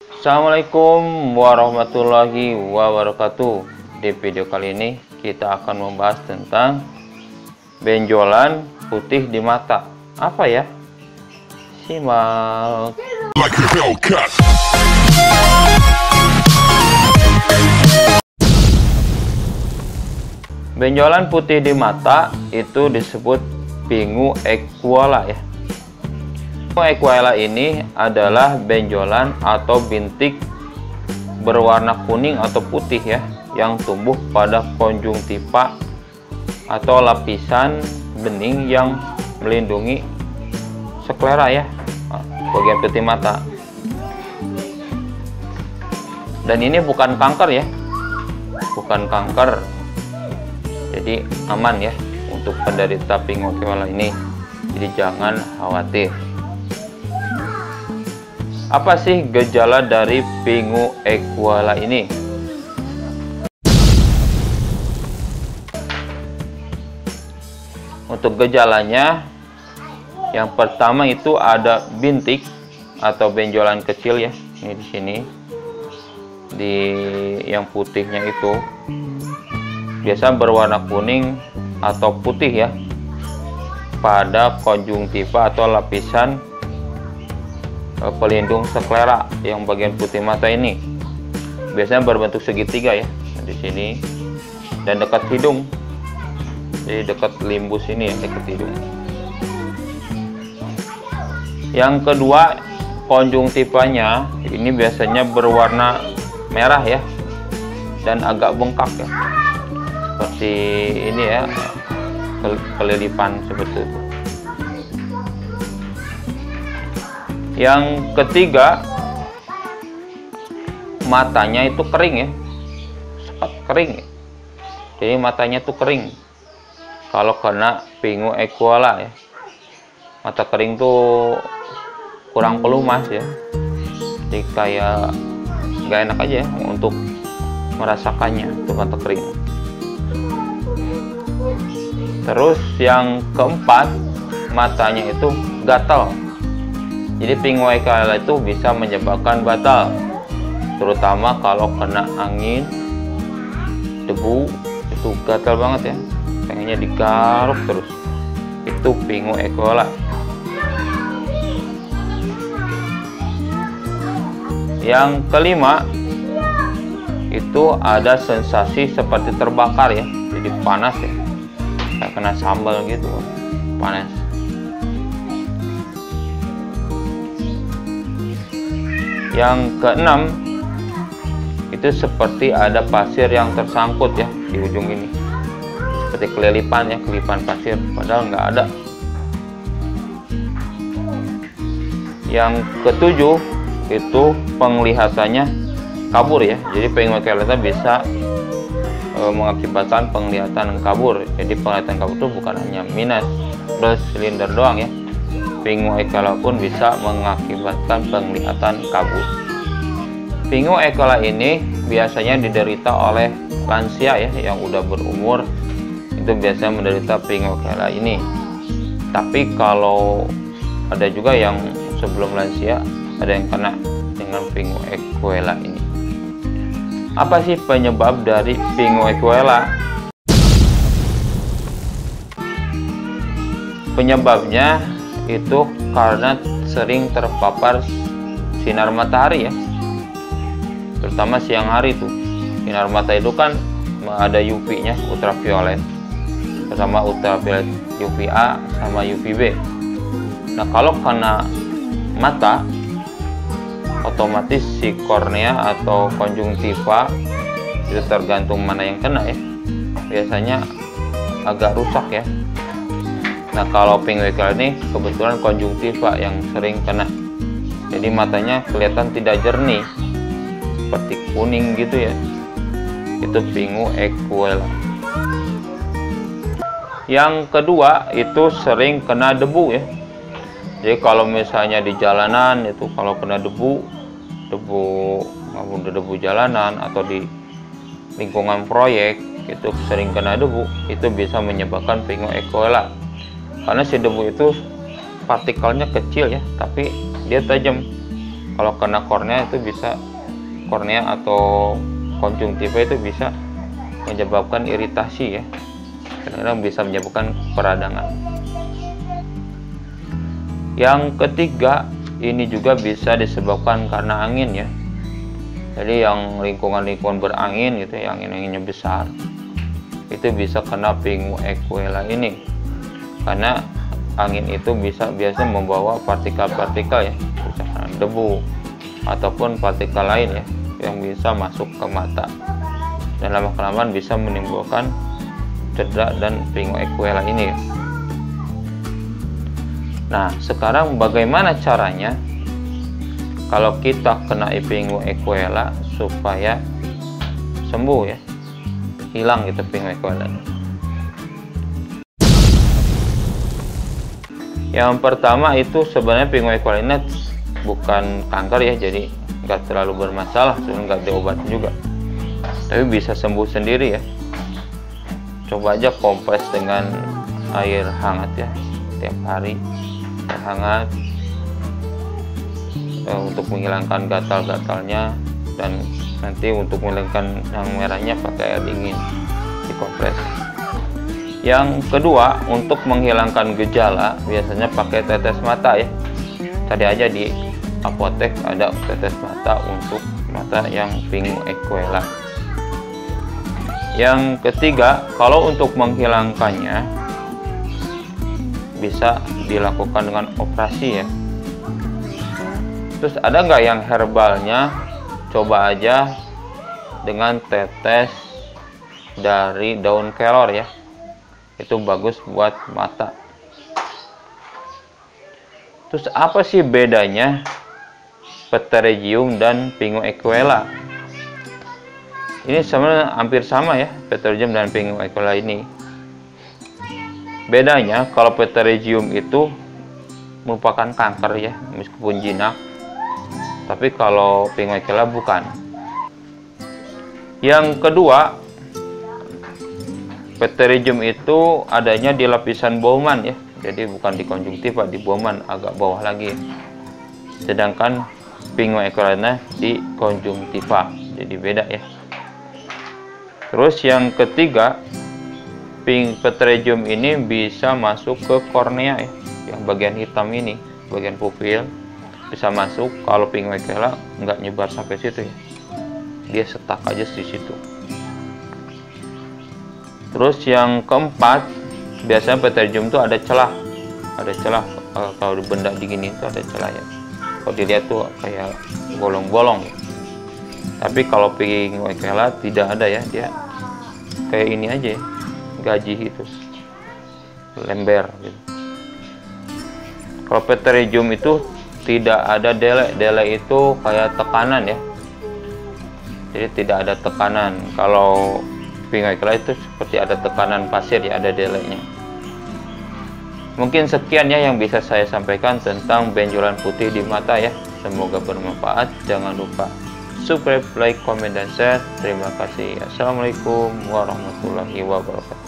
Assalamualaikum warahmatullahi wabarakatuh. Di video kali ini kita akan membahas tentang benjolan putih di mata. Apa ya? Simak. Benjolan putih di mata itu disebut pingu equala ya. Pingu equala ini adalah benjolan atau bintik berwarna kuning atau putih ya, yang tumbuh pada konjungtiva atau lapisan bening yang melindungi sklera ya, bagian putih mata. Dan ini bukan kanker ya, bukan kanker. Jadi aman ya untuk penderita pingu equala ini. Jadi jangan khawatir. Apa sih gejala dari pingu equala ini? Untuk gejalanya, yang pertama itu ada bintik atau benjolan kecil ya. Ini di sini, di yang putihnya itu biasa berwarna kuning atau putih ya pada konjungtiva atau lapisan pelindung sklera yang bagian putih mata ini. Biasanya berbentuk segitiga ya di sini dan dekat hidung. Jadi dekat limbus ini ya, dekat hidung. Yang kedua, konjungtivanya ini biasanya berwarna merah ya dan agak bengkak ya, seperti ini ya, kelilipan seperti itu. Yang ketiga, matanya itu kering ya, sekat kering. Jadi matanya itu kering kalau kena pingu equala ya. Mata kering tuh kurang pelumas ya, jadi kayak nggak enak aja ya untuk merasakannya itu mata kering. Terus yang keempat, matanya itu gatal. Jadi pingu equala itu bisa menyebabkan batal, terutama kalau kena angin, debu, itu gatal banget ya, pengennya digaruk terus. Itu pingu equala. Yang kelima, itu ada sensasi seperti terbakar ya, jadi panas ya, kayak kena sambal gitu, panas. Yang keenam, itu seperti ada pasir yang tersangkut ya di ujung ini, seperti kelilipan ya, kelilipan pasir, padahal nggak ada. Yang ketujuh, itu penglihatannya kabur ya. Jadi pingu equala bisa mengakibatkan penglihatan kabur. Jadi penglihatan kabur itu bukan hanya minus plus silinder doang ya, pingu equala pun bisa mengakibatkan penglihatan kabur. Pingu equala ini biasanya diderita oleh lansia ya, yang udah berumur, itu biasanya menderita pingu equala ini. Tapi kalau ada juga yang sebelum lansia, ada yang kena dengan pingu equala ini. Apa sih penyebab dari pingu equala? Penyebabnya itu karena sering terpapar sinar matahari ya, terutama siang hari tuh. Sinar mata itu kan ada UV-nya, ultraviolet, pertama ultraviolet UVA sama UVB. Nah kalau kena mata, otomatis si kornea atau konjungtiva, itu tergantung mana yang kena ya, biasanya agak rusak ya. Nah kalau pingu equala ini kebetulan konjungtiva yang sering kena, jadi matanya kelihatan tidak jernih, seperti kuning gitu ya. Itu pingu equala. Yang kedua, itu sering kena debu ya. Jadi kalau misalnya di jalanan itu kalau kena debu jalanan atau di lingkungan proyek itu sering kena debu, itu bisa menyebabkan pingu equala. Karena si debu itu partikelnya kecil ya, tapi dia tajam. Kalau kena kornea itu bisa, kornea atau konjungtiva itu bisa menyebabkan iritasi ya, kadang-kadang bisa menyebabkan peradangan. Yang ketiga, ini juga bisa disebabkan karena angin ya. Jadi yang lingkungan-lingkungan berangin gitu, yang anginnya besar, itu bisa kena pinguequela ini, karena angin itu biasa membawa partikel-partikel ya, misalkan debu ataupun partikel lain ya, yang bisa masuk ke mata dan lama-kelamaan bisa menimbulkan cedera dan pinguequela ini. Nah, sekarang bagaimana caranya kalau kita kena pinguequela supaya sembuh ya, hilang gitu pinguequela. Yang pertama itu sebenarnya pinguequela ini bukan kanker ya, jadi nggak terlalu bermasalah, nggak diobatin juga, tapi bisa sembuh sendiri ya. Coba aja kompres dengan air hangat ya, tiap hari air hangat untuk menghilangkan gatal-gatalnya, dan nanti untuk menghilangkan yang merahnya pakai air dingin, dikompres. Yang kedua, untuk menghilangkan gejala biasanya pakai tetes mata ya. Tadi aja di apotek ada tetes mata untuk mata yang pinguequela. Yang ketiga, kalau untuk menghilangkannya bisa dilakukan dengan operasi ya. Terus ada nggak yang herbalnya? Coba aja dengan tetes dari daun kelor ya, itu bagus buat mata. Terus apa sih bedanya Pterygium dan pinguequela? Ini sebenarnya hampir sama ya, Pterygium dan pinguequela ini. Bedanya kalau Pterygium itu merupakan kanker ya, meskipun jinak, tapi kalau pinguequela bukan. Yang kedua, Pterygium itu adanya di lapisan Bowman ya, jadi bukan di konjungtiva, di Bowman agak bawah lagi. Sedangkan pinguequela di konjungtiva, jadi beda ya. Terus yang ketiga, Pterygium ini bisa masuk ke kornea ya, yang bagian hitam ini, bagian pupil bisa masuk. Kalau pinguequela nggak nyebar sampai situ ya, dia setak aja di situ. Terus yang keempat, biasanya Pterygium itu ada celah, kalau benda dingin itu ada celah ya. Kalau dilihat tuh kayak bolong-bolong. Tapi kalau pinguequela tidak ada ya, dia kayak ini aja ya, gaji itu, lember gitu. Kalau Pterygium itu tidak ada dele, dele itu kayak tekanan ya, jadi tidak ada tekanan. Kalau pinguequela itu seperti ada tekanan pasir ya, ada delenya. Mungkin sekian ya yang bisa saya sampaikan tentang benjolan putih di mata ya. Semoga bermanfaat. Jangan lupa subscribe, like, komen, dan share. Terima kasih. Assalamualaikum warahmatullahi wabarakatuh.